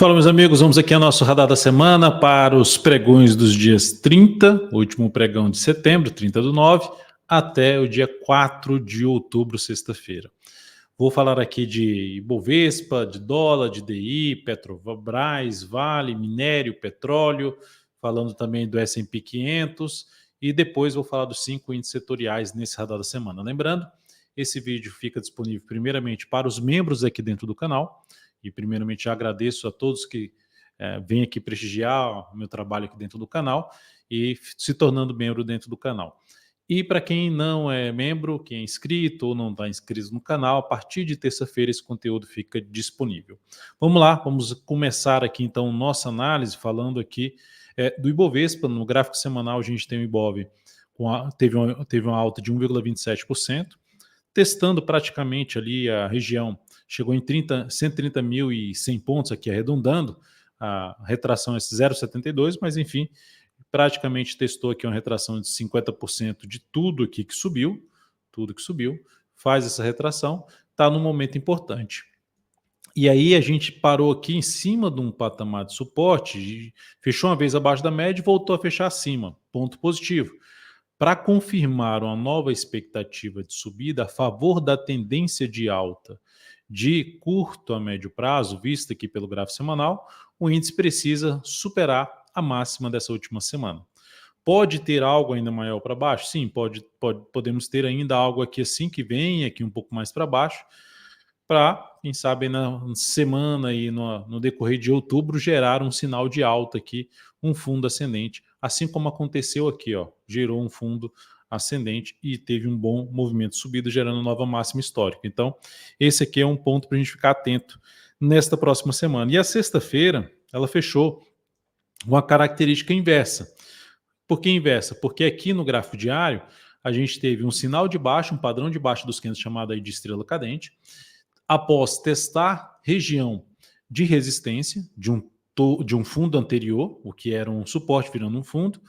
Fala, meus amigos, vamos aqui ao nosso radar da semana para os pregões dos dias 30, o último pregão de setembro, 30/9, até o dia 4 de outubro, sexta-feira. Vou falar aqui de Ibovespa, de dólar, de DI, Petrobras, Vale, minério, petróleo, falando também do S&P 500 e depois vou falar dos 5 índices setoriais nesse radar da semana. Lembrando, esse vídeo fica disponível primeiramente para os membros aqui dentro do canal. E primeiramente já agradeço a todos que vêm aqui prestigiar o meu trabalho aqui dentro do canal e se tornando membro dentro do canal. E para quem não é membro, quem é inscrito ou não está inscrito no canal, a partir de terça-feira esse conteúdo fica disponível. Vamos lá, vamos começar aqui então nossa análise falando aqui do Ibovespa. No gráfico semanal a gente tem o Ibov, teve uma alta de 1,27%, testando praticamente ali a região, chegou em 130.100 pontos aqui arredondando, a retração é 0,72, mas enfim, praticamente testou aqui uma retração de 50% de tudo aqui que subiu, faz essa retração, está num momento importante. E aí a gente parou aqui em cima de um patamar de suporte, fechou uma vez abaixo da média e voltou a fechar acima, ponto positivo. Para confirmar uma nova expectativa de subida a favor da tendência de alta de curto a médio prazo, vista aqui pelo gráfico semanal, o índice precisa superar a máxima dessa última semana. Pode ter algo ainda maior para baixo? Sim, podemos ter ainda algo aqui assim que vem aqui um pouco mais para baixo, para, quem sabe, na semana e no decorrer de outubro, gerar um sinal de alta aqui, um fundo ascendente, assim como aconteceu aqui, ó, gerou um fundo ascendente e teve um bom movimento de subida, gerando nova máxima histórica. Então, esse aqui é um ponto para a gente ficar atento nesta próxima semana. E a sexta-feira, ela fechou uma característica inversa. Por que inversa? Porque aqui no gráfico diário, a gente teve um sinal de baixa, um padrão de baixa dos candles chamado aí de estrela cadente, após testar região de resistência de um fundo anterior, o que era um suporte virando um fundo,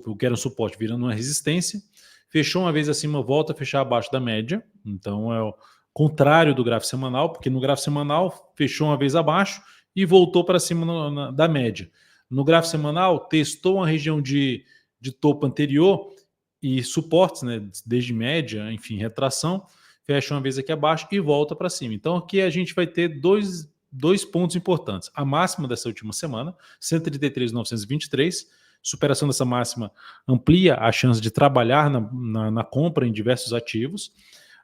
o que era um suporte virando uma resistência, fechou uma vez acima, volta a fechar abaixo da média, então é o contrário do gráfico semanal, porque no gráfico semanal fechou uma vez abaixo e voltou para cima da média. No gráfico semanal testou uma região de topo anterior e suportes, né, desde média, enfim, retração, fecha uma vez aqui abaixo e volta para cima. Então aqui a gente vai ter dois pontos importantes. A máxima dessa última semana, 133.923, superação dessa máxima amplia a chance de trabalhar na compra em diversos ativos.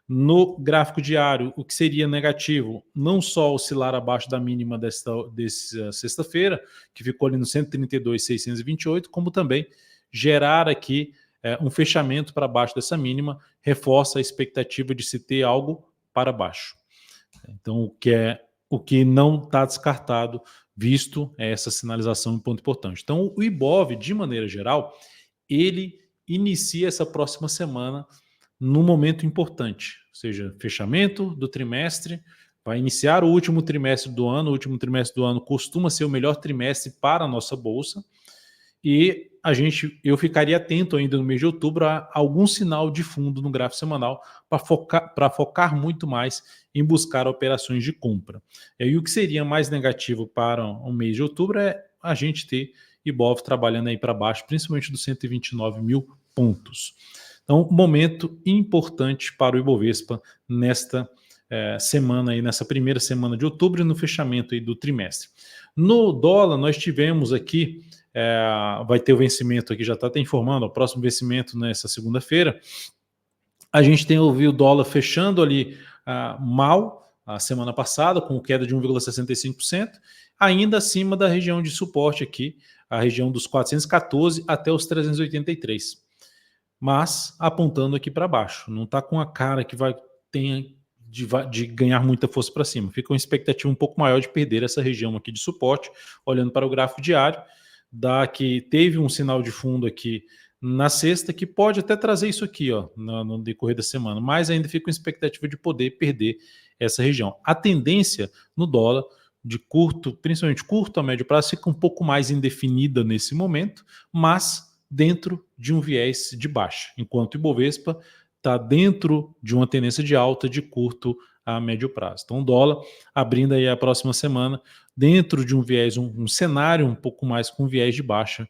No gráfico diário, o que seria negativo, não só oscilar abaixo da mínima dessa sexta-feira, que ficou ali no 132.628, como também gerar aqui um fechamento para baixo dessa mínima, reforça a expectativa de se ter algo para baixo. Então, o que não está descartado, visto essa sinalização, um ponto importante. Então, o Ibov, de maneira geral, ele inicia essa próxima semana num momento importante, ou seja, fechamento do trimestre, vai iniciar o último trimestre do ano. O último trimestre do ano costuma ser o melhor trimestre para a nossa bolsa, e eu ficaria atento ainda no mês de outubro a algum sinal de fundo no gráfico semanal para focar muito mais em buscar operações de compra. E o que seria mais negativo para o mês de outubro é a gente ter Ibov trabalhando aí para baixo, principalmente dos 129 mil pontos. Então, momento importante para o Ibovespa nesta semana aí, nessa primeira semana de outubro e no fechamento aí do trimestre. No dólar, nós tivemos aqui vai ter o vencimento aqui, já está até informando, o próximo vencimento nessa segunda-feira. A gente tem ouvido o dólar fechando ali mal a semana passada, com queda de 1,65%, ainda acima da região de suporte aqui, a região dos 414 até os 383. Mas apontando aqui para baixo, não está com a cara que ter de ganhar muita força para cima. Fica uma expectativa um pouco maior de perder essa região aqui de suporte, olhando para o gráfico diário, que teve um sinal de fundo aqui na sexta, que pode até trazer isso aqui, ó, no decorrer da semana, mas ainda fica com expectativa de poder perder essa região. A tendência no dólar de principalmente curto a médio prazo, fica um pouco mais indefinida nesse momento, mas dentro de um viés de baixa, enquanto o Ibovespa está dentro de uma tendência de alta de curto a médio prazo. Então, o dólar abrindo aí a próxima semana dentro de um viés, um cenário um pouco mais com viés de baixa,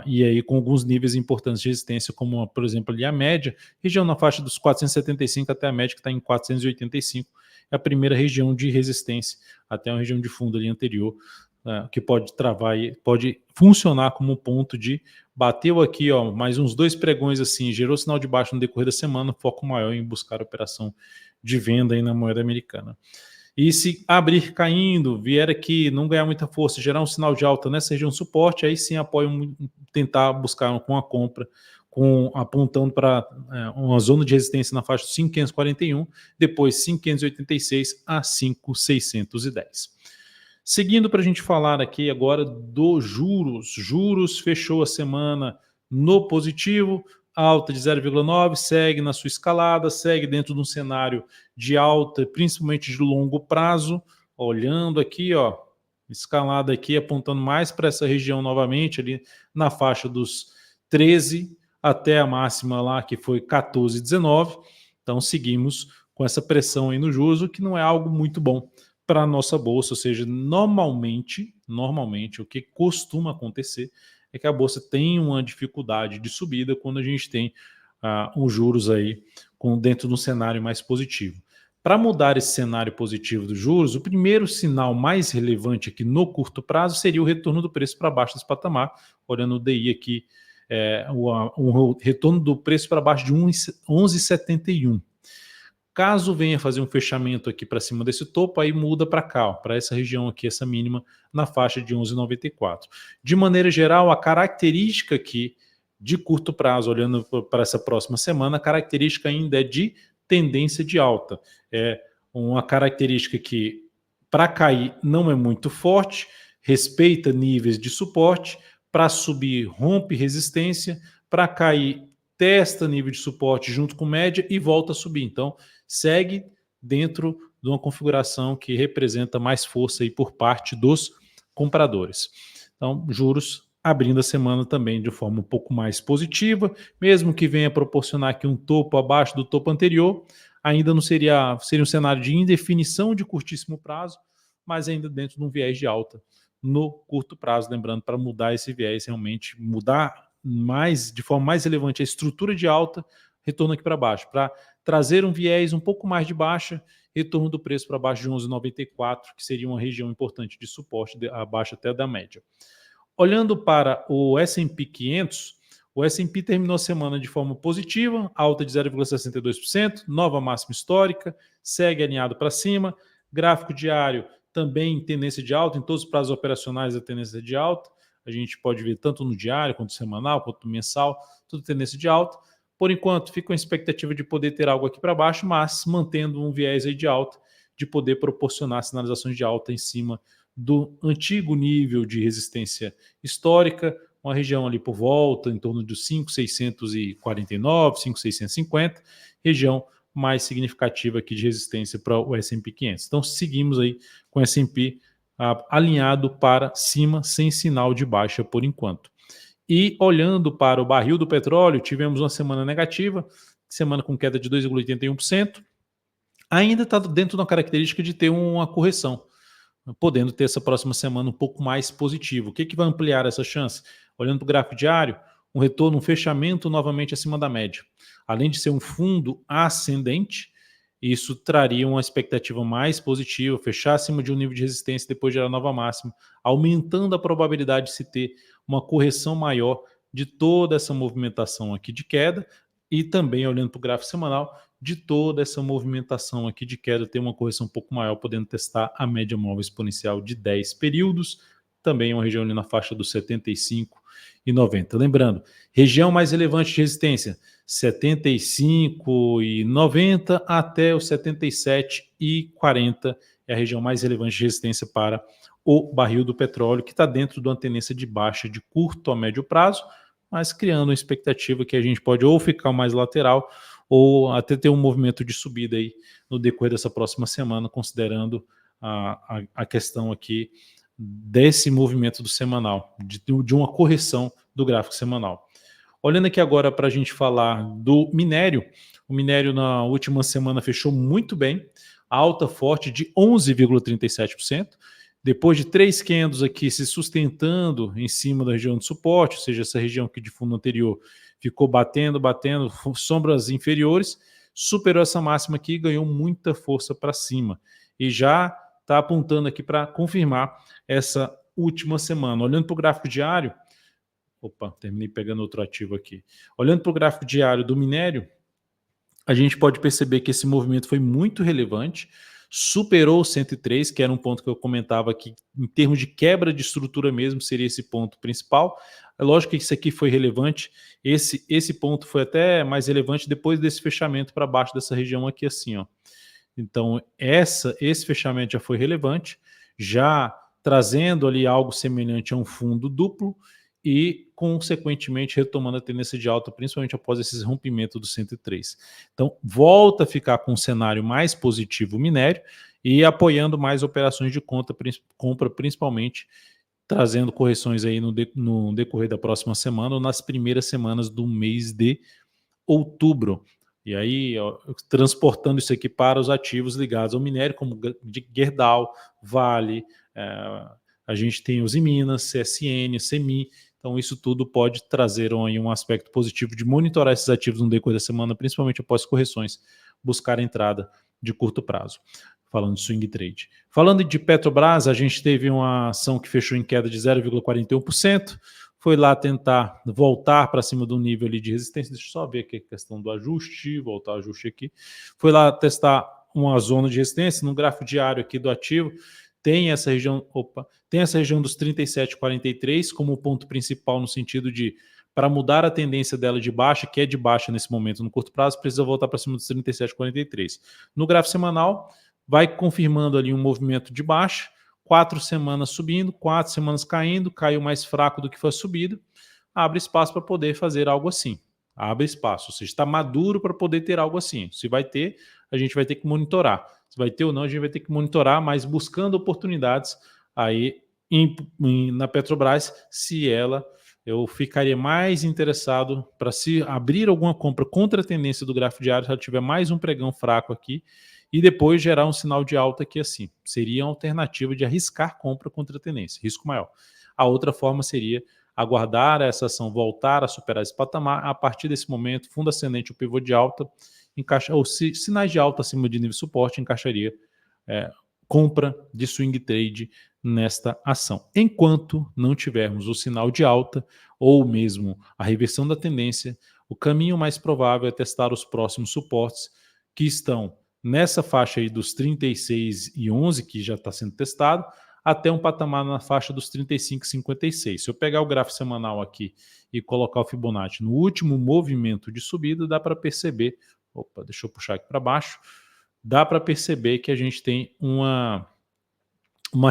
e aí com alguns níveis importantes de resistência, como, por exemplo, ali a média, região na faixa dos 475 até a média que está em 485, é a primeira região de resistência, até uma região de fundo ali anterior, que pode travar e pode funcionar como ponto de bateu aqui, ó, mais uns 2 pregões assim, gerou sinal de baixa no decorrer da semana, foco maior em buscar operação de venda aí na moeda americana. E se abrir caindo, vier aqui, não ganhar muita força, gerar um sinal de alta nessa região de suporte, aí sim apoio tentar buscar com a compra, apontando para uma zona de resistência na faixa de 5.541, depois 5.586 a 5.610. Seguindo para a gente falar aqui agora do juros. Juros fechou a semana no positivo, alta de 0,9, segue na sua escalada, segue dentro de um cenário de alta, principalmente de longo prazo. Olhando aqui, ó, escalada aqui, apontando mais para essa região novamente, ali na faixa dos 13 até a máxima lá, que foi 14,19. Então, seguimos com essa pressão aí no juros, o que não é algo muito bom para a nossa bolsa, ou seja, normalmente, o que costuma acontecer é que a bolsa tem uma dificuldade de subida quando a gente tem os juros aí dentro de um cenário mais positivo. Para mudar esse cenário positivo dos juros, o primeiro sinal mais relevante aqui no curto prazo seria o retorno do preço para baixo desse patamar. Olhando o DI aqui, o retorno do preço para baixo de 11,71. Caso venha fazer um fechamento aqui para cima desse topo, aí muda para cá, para essa região aqui, essa mínima na faixa de 11,94. De maneira geral, a característica aqui de curto prazo, olhando para essa próxima semana, a característica ainda é de tendência de alta. É uma característica que, para cair, não é muito forte, respeita níveis de suporte, para subir, rompe resistência, para cair, testa nível de suporte junto com média e volta a subir. Então, segue dentro de uma configuração que representa mais força aí por parte dos compradores. Então, juros abrindo a semana também de forma um pouco mais positiva, mesmo que venha proporcionar aqui um topo abaixo do topo anterior, ainda não seria um cenário de indefinição de curtíssimo prazo, mas ainda dentro de um viés de alta no curto prazo, lembrando, para mudar esse viés, realmente mudar de forma mais relevante a estrutura de alta, retorno aqui para baixo, para trazer um viés um pouco mais de baixa, retorno do preço para baixo de 11,94, que seria uma região importante de suporte, abaixo até da média. Olhando para o S&P 500, o S&P terminou a semana de forma positiva, alta de 0,62%, nova máxima histórica, segue alinhado para cima, gráfico diário também em tendência de alta, em todos os prazos operacionais a tendência de alta, a gente pode ver tanto no diário, quanto no semanal, quanto no mensal, tudo tendência de alta. Por enquanto, fica com a expectativa de poder ter algo aqui para baixo, mas mantendo um viés aí de alta, de poder proporcionar sinalizações de alta em cima do antigo nível de resistência histórica, uma região ali por volta, em torno dos 5.649, 5.650, região mais significativa aqui de resistência para o S&P 500. Então, seguimos aí com o S&P alinhado para cima, sem sinal de baixa por enquanto. E olhando para o barril do petróleo, tivemos uma semana negativa, semana com queda de 2,81%, ainda está dentro da característica de ter uma correção, podendo ter essa próxima semana um pouco mais positivo. O que vai ampliar essa chance? Olhando para o gráfico diário, um retorno, um fechamento novamente acima da média. Além de ser um fundo ascendente, isso traria uma expectativa mais positiva, fechar acima de um nível de resistência e depois gerar nova máxima, aumentando a probabilidade de se ter uma correção maior de toda essa movimentação aqui de queda e também, olhando para o gráfico semanal, de toda essa movimentação aqui de queda, ter uma correção um pouco maior, podendo testar a média móvel exponencial de 10 períodos, também uma região ali na faixa dos 75 e 90. Lembrando, região mais relevante de resistência, 75 e 90 até os 77 e 40 é a região mais relevante de resistência para o barril do petróleo, que está dentro de uma tendência de baixa de curto a médio prazo, mas criando uma expectativa que a gente pode ou ficar mais lateral ou até ter um movimento de subida aí no decorrer dessa próxima semana, considerando a questão aqui desse movimento do semanal, de uma correção do gráfico semanal. Olhando aqui agora para a gente falar do minério, o minério na última semana fechou muito bem, alta forte de 11,37%. Depois de 3 candles aqui se sustentando em cima da região de suporte, ou seja, essa região aqui de fundo anterior ficou batendo, sombras inferiores, superou essa máxima aqui e ganhou muita força para cima. E já está apontando aqui para confirmar essa última semana. Olhando para o gráfico diário, terminei pegando outro ativo aqui. Olhando para o gráfico diário do minério, a gente pode perceber que esse movimento foi muito relevante, superou o 103, que era um ponto que eu comentava aqui, em termos de quebra de estrutura mesmo, seria esse ponto principal. É lógico que isso aqui foi relevante, esse ponto foi até mais relevante depois desse fechamento para baixo dessa região aqui assim, ó. Então, esse fechamento já foi relevante, já trazendo ali algo semelhante a um fundo duplo e, consequentemente, retomando a tendência de alta, principalmente após esse rompimento do 103. Então, volta a ficar com um cenário mais positivo o minério e apoiando mais operações de compra, principalmente trazendo correções aí no decorrer da próxima semana ou nas primeiras semanas do mês de outubro. E aí, ó, transportando isso aqui para os ativos ligados ao minério, como de Gerdau, Vale, a gente tem os Minas, CSN, CEMI. Então, isso tudo pode trazer aí um aspecto positivo de monitorar esses ativos no decorrer da semana, principalmente após correções, buscar entrada de curto prazo. Falando de swing trade. Falando de Petrobras, a gente teve uma ação que fechou em queda de 0,41%. Foi lá tentar voltar para cima do nível ali de resistência. Deixa eu só ver aqui a questão do ajuste, voltar o ajuste aqui. Foi lá testar uma zona de resistência no gráfico diário aqui do ativo. Tem essa região dos 37,43 como ponto principal no sentido de, para mudar a tendência dela de baixa, que é de baixa nesse momento no curto prazo, precisa voltar para cima dos 37,43. No gráfico semanal, vai confirmando ali um movimento de baixa, 4 semanas subindo, 4 semanas caindo, caiu mais fraco do que foi a subida, abre espaço para poder fazer algo assim. Abre espaço, ou seja, está maduro para poder ter algo assim. Se vai ter, a gente vai ter que monitorar. Se vai ter ou não, a gente vai ter que monitorar, mas buscando oportunidades aí na Petrobras, eu ficaria mais interessado para se abrir alguma compra contra a tendência do gráfico diário, se ela tiver mais um pregão fraco aqui, e depois gerar um sinal de alta aqui assim. Seria uma alternativa de arriscar compra contra a tendência, risco maior. A outra forma seria aguardar essa ação voltar a superar esse patamar, a partir desse momento, fundo ascendente ou pivô de alta, ou sinais de alta acima de nível de suporte, encaixaria compra de swing trade nesta ação. Enquanto não tivermos o sinal de alta ou mesmo a reversão da tendência, o caminho mais provável é testar os próximos suportes que estão nessa faixa aí dos 36,11, que já está sendo testado, até um patamar na faixa dos 35,56. Se eu pegar o gráfico semanal aqui e colocar o Fibonacci no último movimento de subida, dá para perceber, deixa eu puxar aqui para baixo, dá para perceber que a gente tem uma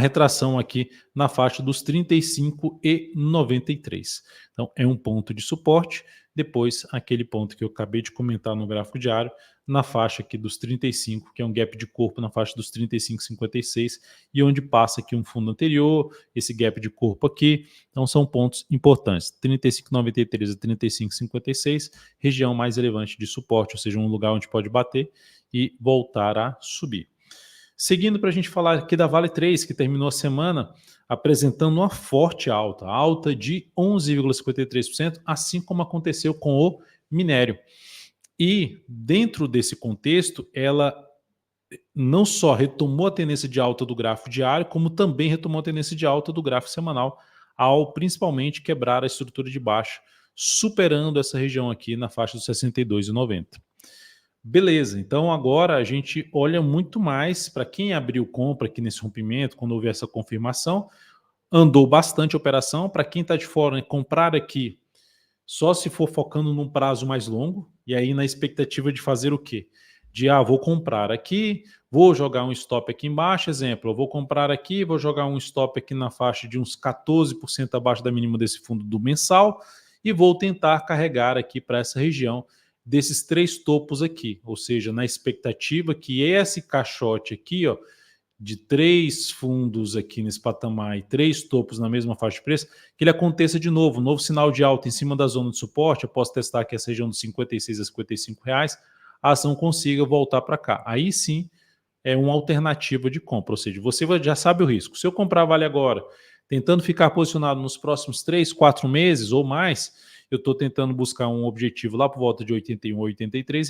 retração aqui na faixa dos 35,93. Então, é um ponto de suporte. Depois, aquele ponto que eu acabei de comentar no gráfico diário, na faixa aqui dos 35, que é um gap de corpo na faixa dos 35,56, e onde passa aqui um fundo anterior, esse gap de corpo aqui. Então, são pontos importantes. 35,93 a 35,56, região mais relevante de suporte, ou seja, um lugar onde pode bater e voltar a subir. Seguindo para a gente falar aqui da Vale 3, que terminou a semana apresentando uma forte alta de 11,53%, assim como aconteceu com o minério. E dentro desse contexto, ela não só retomou a tendência de alta do gráfico diário, como também retomou a tendência de alta do gráfico semanal, ao principalmente quebrar a estrutura de baixa, superando essa região aqui na faixa dos 62,90. Beleza, então agora a gente olha muito mais para quem abriu compra aqui nesse rompimento, quando houve essa confirmação, andou bastante a operação. Para quem está de fora, comprar aqui só se for focando num prazo mais longo, e aí na expectativa de fazer o quê? Vou comprar aqui, vou jogar um stop aqui embaixo, exemplo, eu vou comprar aqui, vou jogar um stop aqui na faixa de uns 14% abaixo da mínima desse fundo do mensal, e vou tentar carregar aqui para essa região desses 3 topos aqui, ou seja, na expectativa que esse caixote aqui, ó, de 3 fundos aqui nesse patamar e 3 topos na mesma faixa de preço, que ele aconteça de novo, um novo sinal de alta em cima da zona de suporte. Eu posso testar aqui essa região dos 56 a 55 reais, a ação consiga voltar para cá. Aí sim, é uma alternativa de compra, ou seja, você já sabe o risco. Se eu comprar Vale agora, tentando ficar posicionado nos próximos 3, 4 meses ou mais, eu estou tentando buscar um objetivo lá por volta de R$ 81, R$ 83,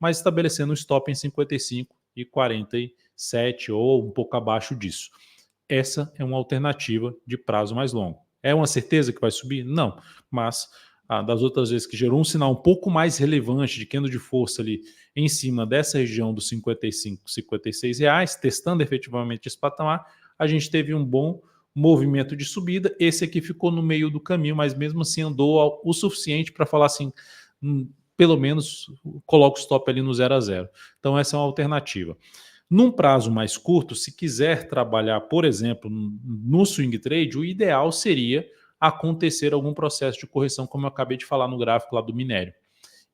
mas estabelecendo um stop em 55 e 47 ou um pouco abaixo disso. Essa é uma alternativa de prazo mais longo. É uma certeza que vai subir? Não, mas das outras vezes que gerou um sinal um pouco mais relevante de queda de força ali em cima dessa região dos 55, 56 reais, testando efetivamente esse patamar, a gente teve um bom movimento de subida. Esse aqui ficou no meio do caminho, mas mesmo assim andou o suficiente para falar assim, pelo menos coloca o stop ali no 0 a 0. Então essa é uma alternativa. Num prazo mais curto, se quiser trabalhar, por exemplo, no swing trade, o ideal seria acontecer algum processo de correção, como eu acabei de falar no gráfico lá do minério.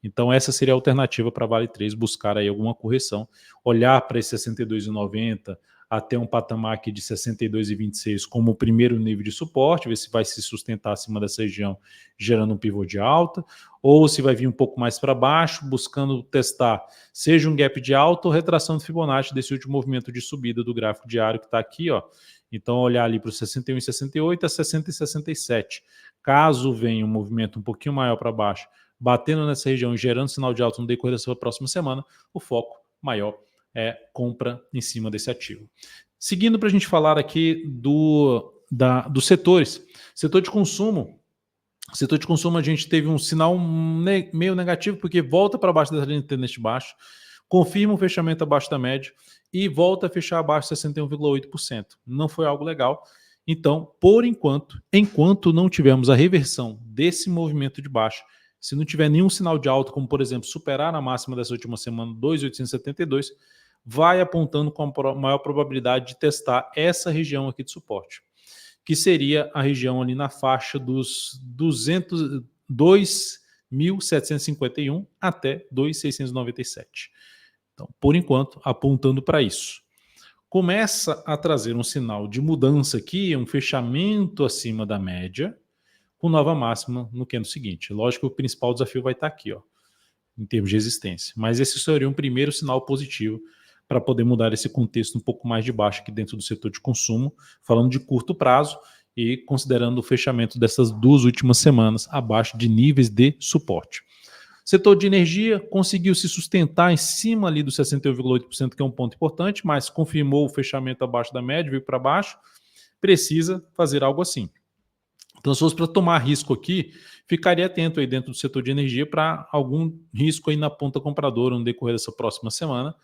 Então essa seria a alternativa para Vale 3, buscar aí alguma correção, olhar para esse 62,90 até um patamar aqui de 62,26 como o primeiro nível de suporte, ver se vai se sustentar acima dessa região, gerando um pivô de alta, ou se vai vir um pouco mais para baixo, buscando testar, seja um gap de alta ou retração de Fibonacci desse último movimento de subida do gráfico diário que está aqui, ó. Então, olhar ali para os 61,68 a 60,67. Caso venha um movimento um pouquinho maior para baixo, batendo nessa região e gerando sinal de alta no decorrer da sua próxima semana, o foco maior é compra em cima desse ativo. Seguindo para a gente falar aqui dos setores. Setor de consumo. Setor de consumo a gente teve um sinal meio negativo, porque volta para baixo dessa linha de tendência de baixo, confirma o fechamento abaixo da média e volta a fechar abaixo de 61,8%. Não foi algo legal. Então, por enquanto não tivermos a reversão desse movimento de baixo, se não tiver nenhum sinal de alta, como por exemplo, superar a máxima dessa última semana, 2.872, vai apontando com a maior probabilidade de testar essa região aqui de suporte, que seria a região ali na faixa dos 2.751 até 2.697. Então, por enquanto, apontando para isso. Começa a trazer um sinal de mudança aqui, um fechamento acima da média, com nova máxima no candle seguinte. Lógico que o principal desafio vai estar aqui, ó, em termos de resistência. Mas esse seria um primeiro sinal positivo para poder mudar esse contexto um pouco mais de baixo aqui dentro do setor de consumo, falando de curto prazo e considerando o fechamento dessas duas últimas semanas abaixo de níveis de suporte. Setor de energia conseguiu se sustentar em cima ali do 61,8%, que é um ponto importante, mas confirmou o fechamento abaixo da média, veio para baixo, precisa fazer algo assim. Então, se fosse para tomar risco aqui, ficaria atento aí dentro do setor de energia para algum risco aí na ponta compradora no decorrer dessa próxima semana,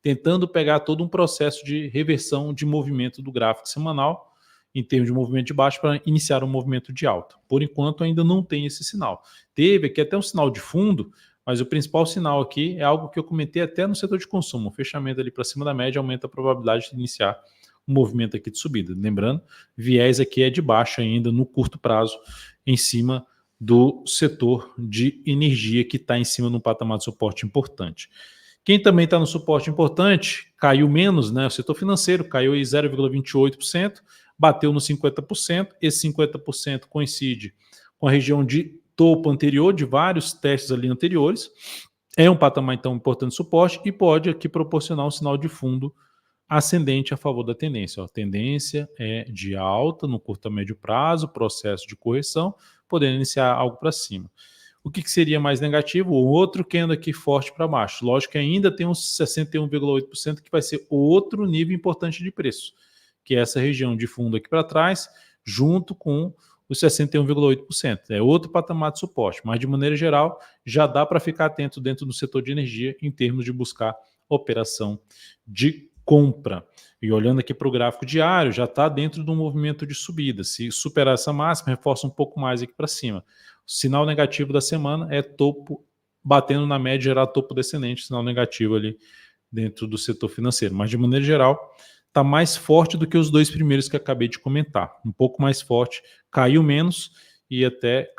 tentando pegar todo um processo de reversão de movimento do gráfico semanal, em termos de movimento de baixo, para iniciar um movimento de alta. Por enquanto, ainda não tem esse sinal. Teve aqui até um sinal de fundo, mas o principal sinal aqui é algo que eu comentei até no setor de consumo. O fechamento ali para cima da média aumenta a probabilidade de iniciar um movimento aqui de subida. Lembrando, viés aqui é de baixa ainda no curto prazo, em cima do setor de energia, que está em cima de um patamar de suporte importante. Quem também está no suporte importante, caiu menos, né? O setor financeiro caiu em 0,28%, bateu no 50%. Esse 50% coincide com a região de topo anterior, de vários testes ali anteriores. É um patamar, então, importante de suporte e pode aqui proporcionar um sinal de fundo ascendente a favor da tendência. A tendência é de alta no curto a médio prazo, processo de correção, podendo iniciar algo para cima. O que seria mais negativo? O outro candle aqui forte para baixo. Lógico que ainda tem uns 61,8% que vai ser outro nível importante de preço, que é essa região de fundo aqui para trás, junto com os 61,8%. É outro patamar de suporte, mas de maneira geral já dá para ficar atento dentro do setor de energia em termos de buscar operação de compra. E olhando aqui para o gráfico diário, já está dentro de um movimento de subida. Se superar essa máxima, reforça um pouco mais aqui para cima. O sinal negativo da semana é topo batendo na média, gerar topo descendente, sinal negativo ali dentro do setor financeiro. Mas de maneira geral, está mais forte do que os dois primeiros que acabei de comentar. Um pouco mais forte, caiu menos e até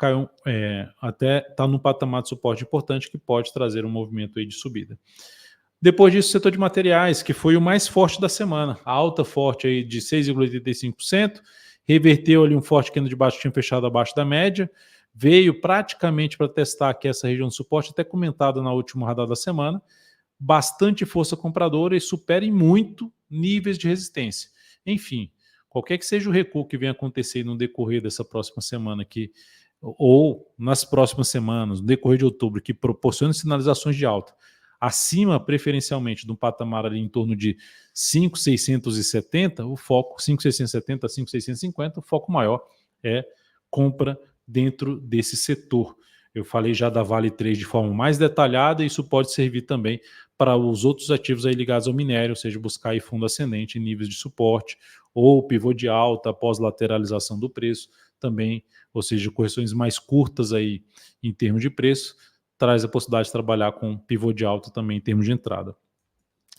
está num patamar de suporte importante que pode trazer um movimento aí de subida. Depois disso, o setor de materiais, que foi o mais forte da semana. A alta forte aí de 6,85%, reverteu ali um forte candle de baixo, tinha fechado abaixo da média, veio praticamente para testar aqui essa região de suporte, até comentada na última rodada da semana, bastante força compradora e superem muito níveis de resistência. Enfim, qualquer que seja o recuo que venha acontecer no decorrer dessa próxima semana aqui, ou nas próximas semanas, no decorrer de outubro, que proporcione sinalizações de alta, acima preferencialmente de um patamar ali em torno de 5.670, o foco 5.670 a 5.650, o foco maior é compra dentro desse setor. Eu falei já da Vale 3 de forma mais detalhada, e isso pode servir também para os outros ativos aí ligados ao minério, ou seja, buscar aí fundo ascendente em níveis de suporte, ou pivô de alta após lateralização do preço, também, ou seja, correções mais curtas aí em termos de preço, traz a possibilidade de trabalhar com pivô de alta também em termos de entrada.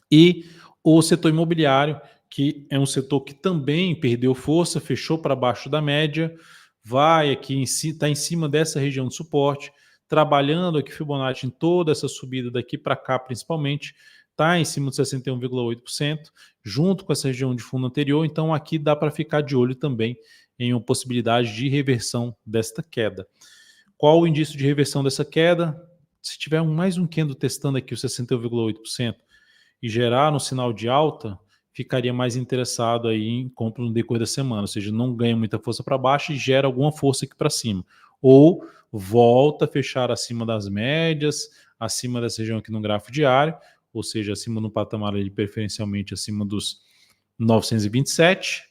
E o setor imobiliário, que é um setor que também perdeu força, fechou para baixo da média, vai aqui está em cima dessa região de suporte, trabalhando aqui Fibonacci em toda essa subida daqui para cá principalmente, está em cima de 61,8%, junto com essa região de fundo anterior, então aqui dá para ficar de olho também em uma possibilidade de reversão desta queda. Qual o indício de reversão dessa queda? Se tiver mais um candle testando aqui o 61,8% e gerar um sinal de alta, ficaria mais interessado aí em compra no decorrer da semana, ou seja, não ganha muita força para baixo e gera alguma força aqui para cima. Ou volta a fechar acima das médias, acima dessa região aqui no gráfico diário, ou seja, acima no patamar ali, preferencialmente acima dos 927,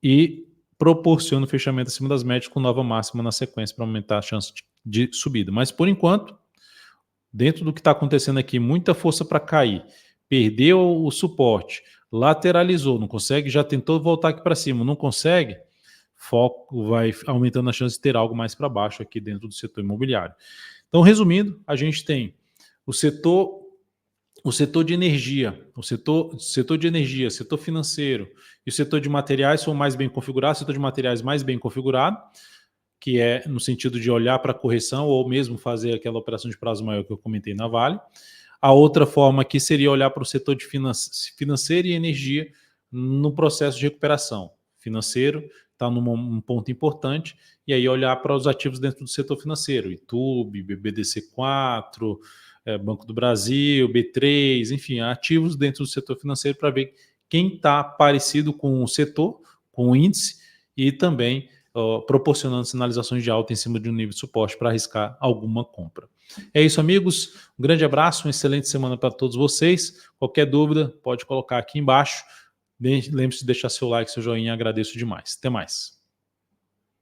e proporciona o fechamento acima das médias com nova máxima na sequência para aumentar a chance de subida. Mas por enquanto, dentro do que está acontecendo aqui, muita força para cair, perdeu o suporte, lateralizou, não consegue, já tentou voltar aqui para cima, não consegue, foco vai aumentando a chance de ter algo mais para baixo aqui dentro do setor imobiliário. Então, resumindo, a gente tem o setor de energia, setor de energia, setor financeiro e o setor de materiais são mais bem configurados, o setor de materiais mais bem configurado, que é no sentido de olhar para a correção ou mesmo fazer aquela operação de prazo maior que eu comentei na Vale. A outra forma aqui seria olhar para o setor de financeiro e energia no processo de recuperação. Financeiro está num ponto importante, e aí olhar para os ativos dentro do setor financeiro, YouTube, BBDC4, Banco do Brasil, B3, enfim, ativos dentro do setor financeiro para ver quem está parecido com o setor, com o índice, e também proporcionando sinalizações de alta em cima de um nível de suporte para arriscar alguma compra. É isso, amigos. Um grande abraço, uma excelente semana para todos vocês. Qualquer dúvida, pode colocar aqui embaixo. Lembre-se de deixar seu like, seu joinha, agradeço demais. Até mais.